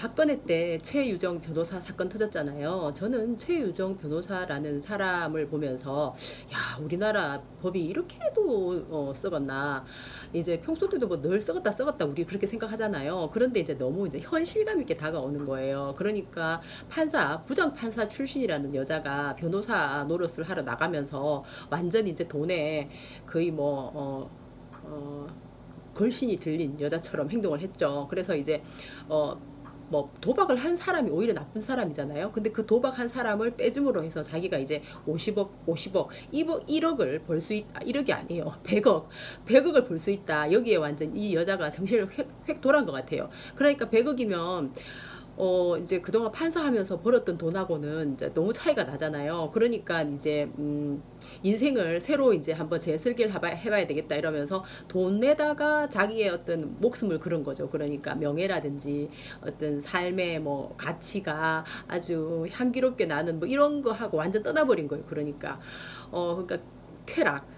박근혜 때 최유정 변호사 사건 터졌잖아요. 저는 최유정 변호사라는 사람을 보면서 야, 우리나라 법이 이렇게도 썩었나. 이제 평소 때도 뭐 늘 썩었다 우리 그렇게 생각하잖아요. 그런데 이제 너무 이제 현실감 있게 다가오는 거예요. 그러니까 부장 판사 출신이라는 여자가 변호사 노릇을 하러 나가면서 완전히 이제 돈에 거의 걸신이 들린 여자처럼 행동을 했죠. 그래서 이제 어, 뭐 도박을 한 사람이 오히려 나쁜 사람이잖아요. 근데 그 도박한 사람을 빼줌으로 해서 자기가 이제 50억, 1억을 벌 수 있다. 1억이 아니에요. 100억을 벌 수 있다. 여기에 완전 이 여자가 정신을 획 돌아간 것 같아요. 그러니까 100억이면 이제 그동안 판사하면서 벌었던 돈하고는 이제 너무 차이가 나잖아요. 그러니까 이제, 인생을 새로 이제 한번 재설계를 해봐야 되겠다 이러면서 돈에다가 자기의 어떤 목숨을 걸은 거죠. 그러니까 명예라든지 어떤 삶의 뭐 가치가 아주 향기롭게 나는 뭐 이런 거 하고 완전 떠나버린 거예요. 그러니까 쾌락.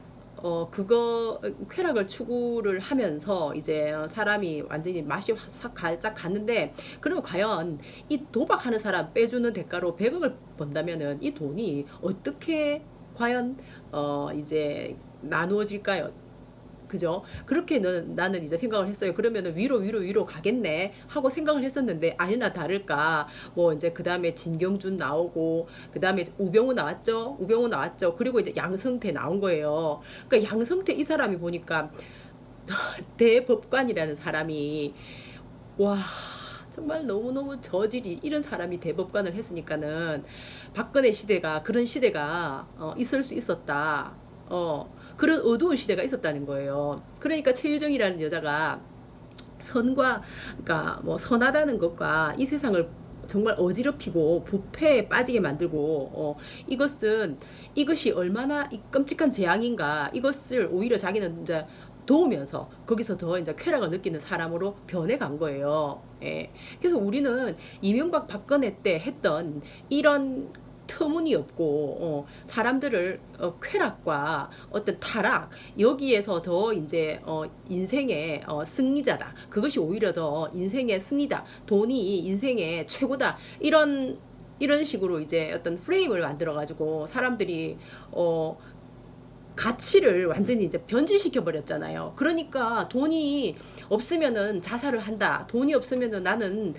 쾌락을 추구를 하면서 이제 사람이 완전히 맛이 싹 갈짝 갔는데, 그러면 과연 이 도박하는 사람 빼주는 대가로 100억을 번다면은 이 돈이 어떻게 과연 이제 나누어질까요? 그죠? 그렇게 나는 이제 생각을 했어요. 그러면은 위로 가겠네 하고 생각을 했었는데, 아니나 다를까 뭐 이제 그 다음에 진경준 나오고, 그 다음에 우병우 나왔죠. 그리고 이제 양성태 나온 거예요. 그러니까 양성태 이 사람이 보니까 대법관이라는 사람이, 와, 정말 너무너무 저질이 이런 사람이 대법관을 했으니까는 박근혜 시대가, 그런 시대가 있을 수 있었다. 그런 어두운 시대가 있었다는 거예요. 그러니까 최유정이라는 여자가 그러니까 뭐 선하다는 것과 이 세상을 정말 어지럽히고 부패에 빠지게 만들고, 이것이 얼마나 끔찍한 재앙인가, 이것을 오히려 자기는 이제 도우면서 거기서 더 이제 쾌락을 느끼는 사람으로 변해간 거예요. 예. 그래서 우리는 이명박 박근혜 때 했던 이런 터무니없고 사람들을 쾌락과 어떤 타락, 여기에서 더 이제 인생의 승리자다. 그것이 오히려 더 인생의 승리다. 돈이 인생의 최고다. 이런 식으로 이제 어떤 프레임을 만들어 가지고 사람들이 가치를 완전히 이제 변질시켜 버렸잖아요. 그러니까 돈이 없으면은 자살을 한다. 돈이 없으면은 나는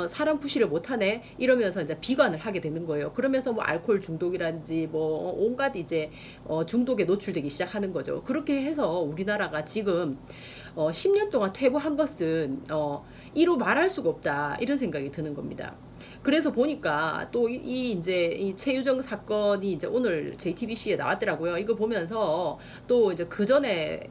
사람 푸시를 못하네. 이러면서 이제 비관을 하게 되는 거예요. 그러면서 뭐 알코올 중독이라든지 뭐 온갖 이제 중독에 노출되기 시작하는 거죠. 그렇게 해서 우리나라가 지금 10년 동안 퇴보한 것은 이루 말할 수가 없다. 이런 생각이 드는 겁니다. 그래서 보니까 또 이제 이 최유정 사건이 이제 오늘 JTBC에 나왔더라고요. 이거 보면서 또 이제 그 전에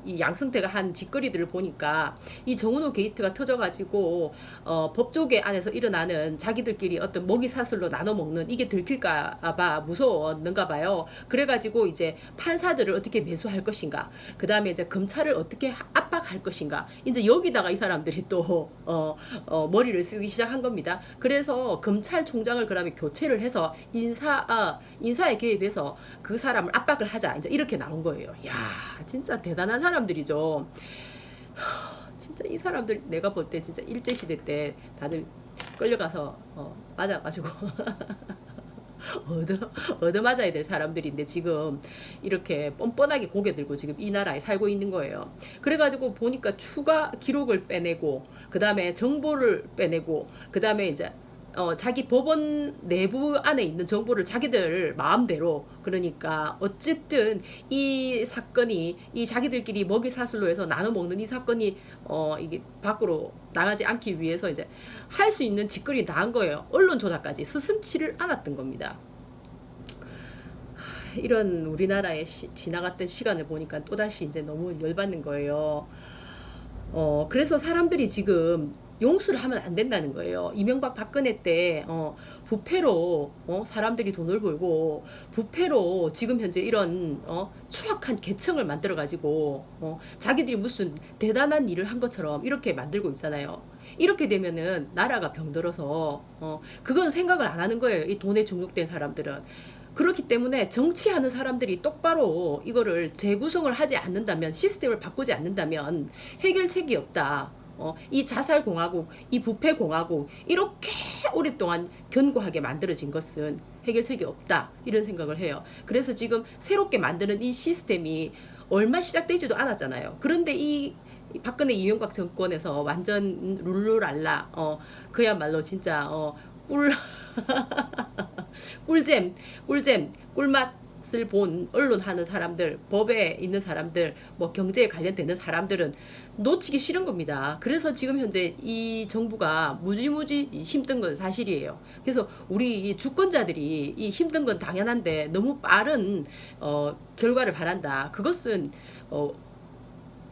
이 양승태가 한 짓거리들을 보니까 이 정은호 게이트가 터져가지고 법조계 안에서 일어나는 자기들끼리 어떤 먹이 사슬로 나눠 먹는, 이게 들킬까봐 무서웠는가 봐요. 그래가지고 이제 판사들을 어떻게 매수할 것인가, 그 다음에 이제 검찰을 어떻게 압박할 것인가, 이제 여기다가 이 사람들이 또 머리를 쓰기 시작한 겁니다. 그래서 검찰총장을 그다음에 교체를 해서 인사에 개입해서 그 사람을 압박을 하자, 이제 이렇게 나온 거예요. 야, 진짜 대단한 사람들이죠. 진짜 이 사람들 내가 볼 때 진짜 일제시대 때 다들 끌려가서 맞아가지고 얻어맞아야 될 사람들인데 지금 이렇게 뻔뻔하게 고개 들고 지금 이 나라에 살고 있는 거예요. 그래가지고 보니까 추가 기록을 빼내고, 그 다음에 정보를 빼내고, 그 다음에 이제 자기 법원 내부 안에 있는 정보를 자기들 마음대로, 그러니까 어쨌든 이 사건이, 이 자기들끼리 먹이 사슬로 해서 나눠 먹는 이 사건이 이게 밖으로 나가지 않기 위해서 이제 할 수 있는 짓거리 다 한 거예요. 언론 조작까지 스슴치를 않았던 겁니다. 이런 우리나라의 지나갔던 시간을 보니까 또다시 이제 너무 열받는 거예요. 그래서 사람들이 지금 용서를 하면 안 된다는 거예요. 이명박 박근혜 때 부패로 사람들이 돈을 벌고, 부패로 지금 현재 이런 추악한 계층을 만들어 가지고 자기들이 무슨 대단한 일을 한 것처럼 이렇게 만들고 있잖아요. 이렇게 되면은 나라가 병들어서 그건 생각을 안 하는 거예요. 이 돈에 중독된 사람들은. 그렇기 때문에 정치하는 사람들이 똑바로 이거를 재구성을 하지 않는다면, 시스템을 바꾸지 않는다면 해결책이 없다. 이 자살공화국, 이 부패공화국 이렇게 오랫동안 견고하게 만들어진 것은 해결책이 없다 이런 생각을 해요. 그래서 지금 새롭게 만드는 이 시스템이 얼마 시작되지도 않았잖아요. 그런데 이 박근혜 이명박 정권에서 완전 룰루랄라 그야말로 진짜 꿀 꿀잼 꿀맛을 본 언론 하는 사람들, 법에 있는 사람들, 뭐 경제에 관련되는 사람들은 놓치기 싫은 겁니다. 그래서 지금 현재 이 정부가 무지무지 힘든 건 사실이에요. 그래서 우리 주권자들이 이 힘든 건 당연한데 너무 빠른 결과를 바란다. 그것은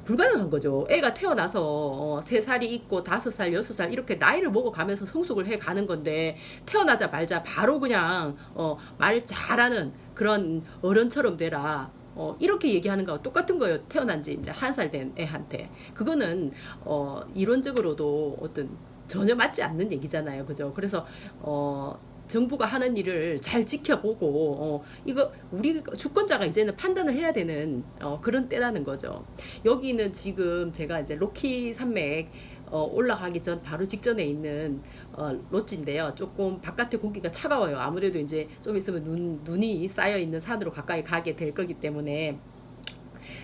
불가능한 거죠. 애가 태어나서 3살이 있고 5살, 6살 이렇게 나이를 먹어가면서 성숙을 해가는 건데 태어나자마자 바로 그냥 말 잘하는 그런 어른처럼 되라. 이렇게 얘기하는 거와 똑같은 거예요. 태어난 지 이제 1살 된 애한테. 그거는 이론적으로도 어떤 전혀 맞지 않는 얘기잖아요. 그죠? 그래서 정부가 하는 일을 잘 지켜보고 이거 우리 주권자가 이제는 판단을 해야 되는 그런 때라는 거죠. 여기는 지금 제가 이제 로키 산맥 올라가기 전 바로 직전에 있는 로지인데요. 조금 바깥의 공기가 차가워요. 아무래도 이제 좀 있으면 눈이 쌓여 있는 산으로 가까이 가게 될 거기 때문에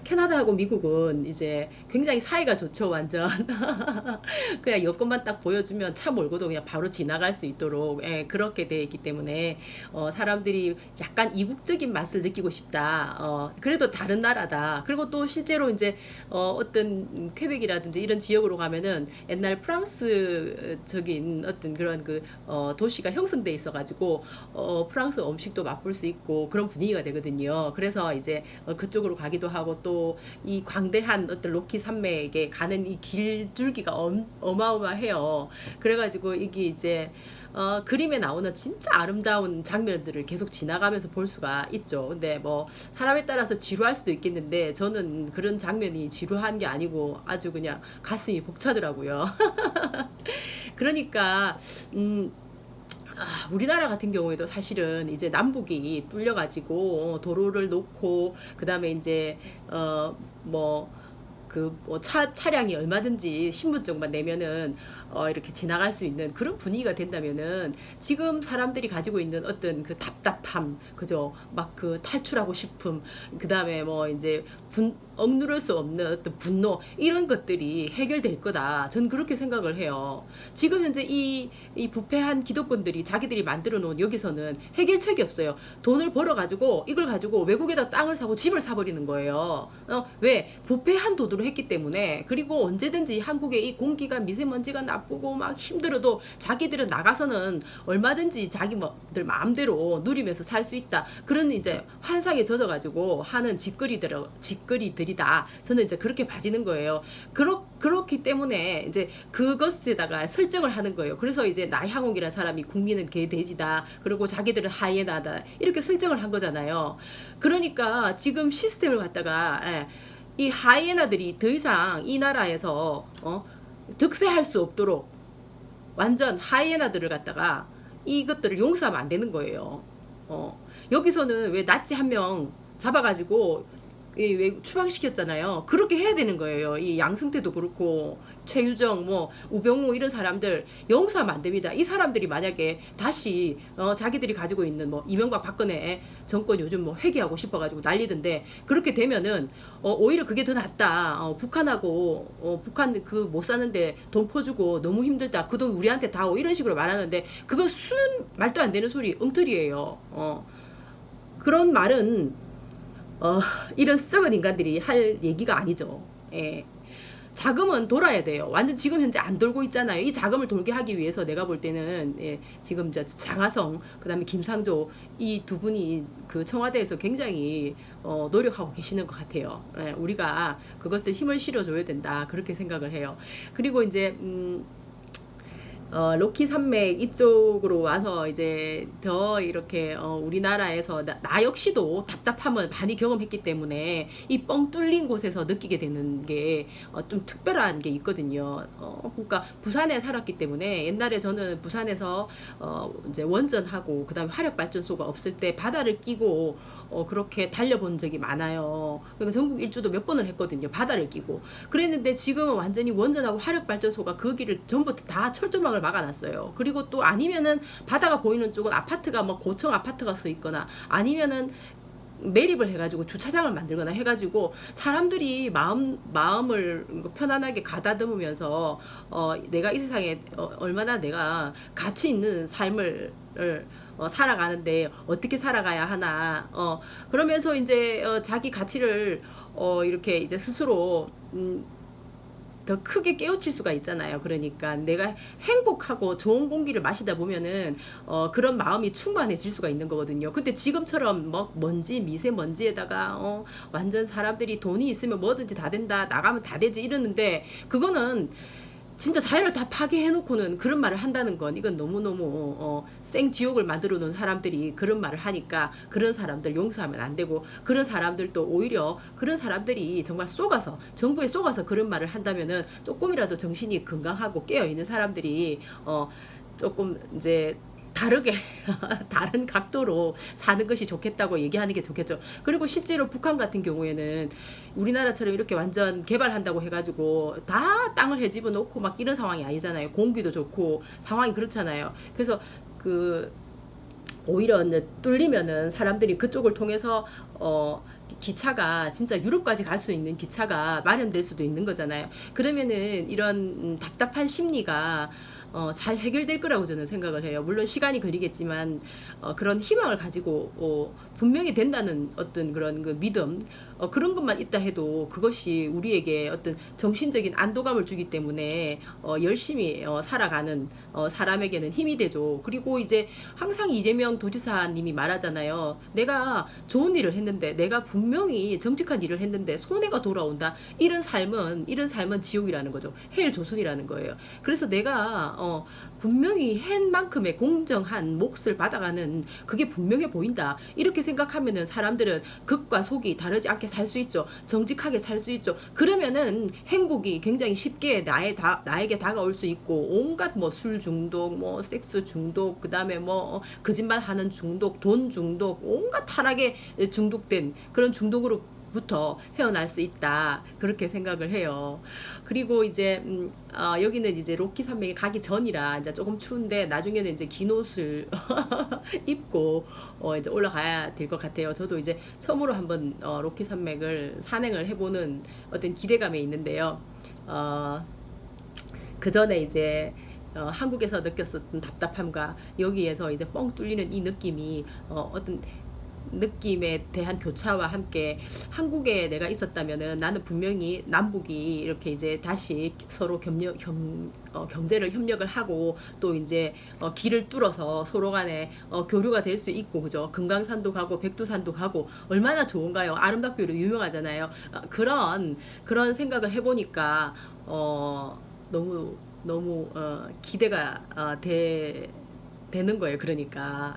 캐나다하고 미국은 이제 굉장히 사이가 좋죠, 완전. 그냥 여권만 딱 보여주면 차 몰고도 그냥 바로 지나갈 수 있도록 그렇게 돼 있기 때문에 사람들이 약간 이국적인 맛을 느끼고 싶다. 그래도 다른 나라다. 그리고 또 실제로 이제 어떤 퀘벡이라든지 이런 지역으로 가면은 옛날 프랑스적인 어떤 그런 그 도시가 형성돼 있어가지고 프랑스 음식도 맛볼 수 있고 그런 분위기가 되거든요. 그래서 이제 그쪽으로 가기도 하고 또 이 광대한 어떤 로키 산맥에 가는 이 길줄기가 어마어마해요. 그래가지고 이게 이제 그림에 나오는 진짜 아름다운 장면들을 계속 지나가면서 볼 수가 있죠. 근데 뭐 사람에 따라서 지루할 수도 있겠는데 저는 그런 장면이 지루한 게 아니고 아주 그냥 가슴이 벅차더라고요. 그러니까 우리나라 같은 경우에도 사실은 이제 남북이 뚫려가지고 도로를 놓고 그 다음에 이제 차량이 얼마든지 신분증만 내면은 이렇게 지나갈 수 있는 그런 분위기가 된다면은 지금 사람들이 가지고 있는 어떤 그 답답함, 그죠? 막 그 탈출하고 싶음, 그 다음에 뭐 이제 억누를 수 없는 어떤 분노 이런 것들이 해결될 거다. 전 그렇게 생각을 해요. 지금 현재 이 부패한 기득권들이 자기들이 만들어 놓은 여기서는 해결책이 없어요. 돈을 벌어 가지고 이걸 가지고 외국에다 땅을 사고 집을 사버리는 거예요. 왜? 부패한 돈으로 했기 때문에. 그리고 언제든지 한국의 이 공기가 미세먼지가 나쁘고 막 힘들어도 자기들은 나가서는 얼마든지 자기들 마음대로 누리면서 살 수 있다. 그런 이제 환상에 젖어가지고 하는 짓거리들이다. 저는 이제 그렇게 봐지는 거예요. 그렇기 때문에 이제 그것에다가 설정을 하는 거예요. 그래서 이제 나향옥이라는 사람이 국민은 개돼지다. 그리고 자기들은 하이에나다. 이렇게 설정을 한 거잖아요. 그러니까 지금 시스템을 갖다가 이 하이에나들이 더 이상 이 나라에서 득세할 수 없도록 완전 하이에나들을 갖다가 이것들을 용서하면 안 되는 거예요. 여기서는 왜 나치 한 명 잡아가지고 왜 추방시켰잖아요. 그렇게 해야 되는 거예요. 이 양승태도 그렇고 최유정 뭐 우병우 이런 사람들 용서하면 안 됩니다. 이 사람들이 만약에 다시 자기들이 가지고 있는 뭐 이명박 박근혜 정권 요즘 뭐 회귀하고 싶어가지고 난리던데 그렇게 되면은 오히려 그게 더 낫다. 북한하고 북한 그 못 사는데 돈 퍼주고 너무 힘들다. 그 돈 우리한테 다오 이런 식으로 말하는데 그거 말도 안 되는 소리 엉터리예요. 그런 말은 이런 썩은 인간들이 할 얘기가 아니죠. 예. 자금은 돌아야 돼요. 완전 지금 현재 안 돌고 있잖아요. 이 자금을 돌게 하기 위해서 내가 볼 때는 지금 장하성 그다음에 김상조 이 두 분이 그 청와대에서 굉장히 노력하고 계시는 것 같아요. 우리가 그것을 힘을 실어줘야 된다 그렇게 생각을 해요. 그리고 이제 로키 산맥 이쪽으로 와서 이제 더 이렇게 우리나라에서 나 역시도 답답함을 많이 경험했기 때문에 이 뻥 뚫린 곳에서 느끼게 되는 게 좀 특별한 게 있거든요. 그러니까 부산에 살았기 때문에 옛날에 저는 부산에서 이제 원전하고 그다음에 화력 발전소가 없을 때 바다를 끼고 그렇게 달려본 적이 많아요. 그러니까 전국 일주도 몇 번을 했거든요. 바다를 끼고. 그랬는데 지금은 완전히 원전하고 화력 발전소가 그 길을 전부 다 철조망을 막아놨어요. 그리고 또 아니면은 바다가 보이는 쪽은 아파트가 뭐 고층 아파트가 서 있거나 아니면은 매립을 해가지고 주차장을 만들거나 해가지고 사람들이 마음을 편안하게 가다듬으면서 내가 이 세상에 얼마나 내가 가치 있는 삶을 살아가는데 어떻게 살아가야 하나 그러면서 이제 자기 가치를 이렇게 이제 스스로 더 크게 깨우칠 수가 있잖아요. 그러니까 내가 행복하고 좋은 공기를 마시다 보면은 그런 마음이 충만해질 수가 있는 거거든요. 근데 지금처럼 뭐 먼지 미세먼지에다가 완전 사람들이 돈이 있으면 뭐든지 다 된다, 나가면 다 되지 이러는데 그거는 진짜 자연을 다 파괴해놓고는 그런 말을 한다는 건 이건 너무너무 생지옥을 만들어 놓은 사람들이 그런 말을 하니까 그런 사람들 용서하면 안 되고 그런 사람들도 오히려 그런 사람들이 정말 속아서 정부에 속아서 그런 말을 한다면은 조금이라도 정신이 건강하고 깨어있는 사람들이 조금 이제 다르게 다른 각도로 사는 것이 좋겠다고 얘기하는 게 좋겠죠. 그리고 실제로 북한 같은 경우에는 우리나라처럼 이렇게 완전 개발한다고 해가지고 다 땅을 헤집어 놓고 막 이런 상황이 아니잖아요. 공기도 좋고 상황이 그렇잖아요. 그래서 그 오히려 이제 뚫리면은 사람들이 그쪽을 통해서 기차가 진짜 유럽까지 갈 수 있는 기차가 마련될 수도 있는 거잖아요. 그러면은 이런 답답한 심리가 잘 해결될 거라고 저는 생각을 해요. 물론 시간이 걸리겠지만 그런 희망을 가지고 분명히 된다는 어떤 그런 그 믿음 그런 것만 있다 해도 그것이 우리에게 어떤 정신적인 안도감을 주기 때문에 열심히 살아가는 사람에게는 힘이 되죠. 그리고 이제 항상 이재명 도지사님이 말하잖아요. 내가 좋은 일을 했는데 내가 분명히 정직한 일을 했는데 손해가 돌아온다. 이런 삶은 지옥이라는 거죠. 헬 조선이라는 거예요. 그래서 내가 분명히 한 만큼의 공정한 몫을 받아가는 그게 분명해 보인다. 이렇게 생각하면은 사람들은 극과 속이 다르지 않게 살 수 있죠. 정직하게 살 수 있죠. 그러면은 행복이 굉장히 쉽게 나에게 다가올 수 있고 온갖 뭐 술 중독, 뭐 섹스 중독, 그 다음에 뭐 거짓말 하는 중독, 돈 중독, 온갖 타락에 중독된 그런 중독으로 부터 헤어날 수 있다 그렇게 생각을 해요. 그리고 이제 여기는 이제 로키 산맥에 가기 전이라 이제 조금 추운데 나중에는 이제 긴 옷을 입고 이제 올라가야 될 것 같아요. 저도 이제 처음으로 한번 로키 산맥을 산행을 해보는 어떤 기대감이 있는데요. 그 전에 이제 한국에서 느꼈었던 답답함과 여기에서 이제 뻥 뚫리는 이 느낌이 어떤 느낌에 대한 교차와 함께 한국에 내가 있었다면은 나는 분명히 남북이 이렇게 이제 다시 서로 경제를 협력을 하고 또 이제 길을 뚫어서 서로 간에 교류가 될 수 있고 그죠. 금강산도 가고 백두산도 가고 얼마나 좋은가요. 아름답기로 유명하잖아요. 그런 생각을 해보니까 너무 기대가 되는 거예요. 그러니까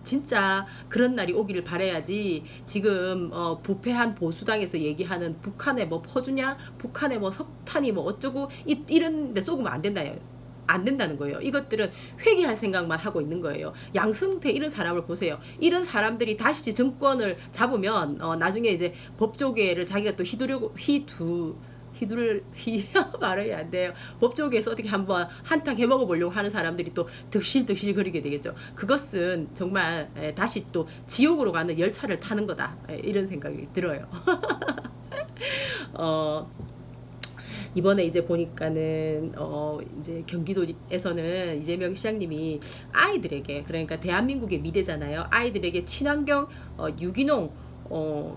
진짜 그런 날이 오기를 바라야지. 지금 부패한 보수당에서 얘기하는 북한에 뭐 퍼주냐, 북한에 뭐 석탄이 뭐 어쩌고 이런 데 쏘으면 안 된다는 거예요. 이것들은 회개할 생각만 하고 있는 거예요. 양승태 이런 사람을 보세요. 이런 사람들이 다시 정권을 잡으면 나중에 이제 법조계를 자기가 또 말이 안 돼요. 법조계에서 어떻게 한번 한탕 해먹어 보려고 하는 사람들이 또 득실득실 거리게 되겠죠. 그것은 정말 다시 또 지옥으로 가는 열차를 타는 거다. 이런 생각이 들어요. 이번에 이제 보니까는 이제 경기도에서는 이재명 시장님이 아이들에게 그러니까 대한민국의 미래잖아요. 아이들에게 친환경 유기농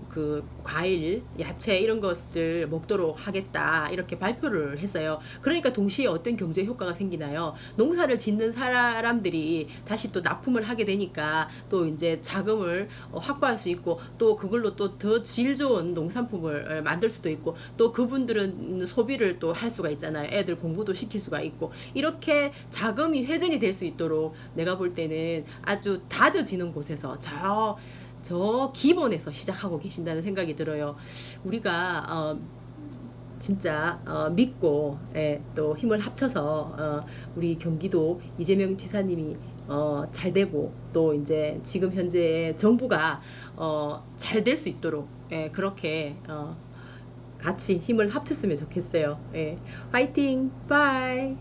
그 과일, 야채 이런 것을 먹도록 하겠다 이렇게 발표를 했어요. 그러니까 동시에 어떤 경제 효과가 생기나요? 농사를 짓는 사람들이 다시 또 납품을 하게 되니까 또 이제 자금을 확보할 수 있고 또 그걸로 또 더 질 좋은 농산품을 만들 수도 있고 또 그분들은 소비를 또 할 수가 있잖아요. 애들 공부도 시킬 수가 있고 이렇게 자금이 회전이 될 수 있도록 내가 볼 때는 아주 다져지는 곳에서 저 기본에서 시작하고 계신다는 생각이 들어요. 우리가 진짜 믿고 또 힘을 합쳐서 우리 경기도 이재명 지사님이 잘 되고 또 이제 지금 현재 정부가 잘 될 수 있도록 그렇게 같이 힘을 합쳤으면 좋겠어요. 화이팅! 바이!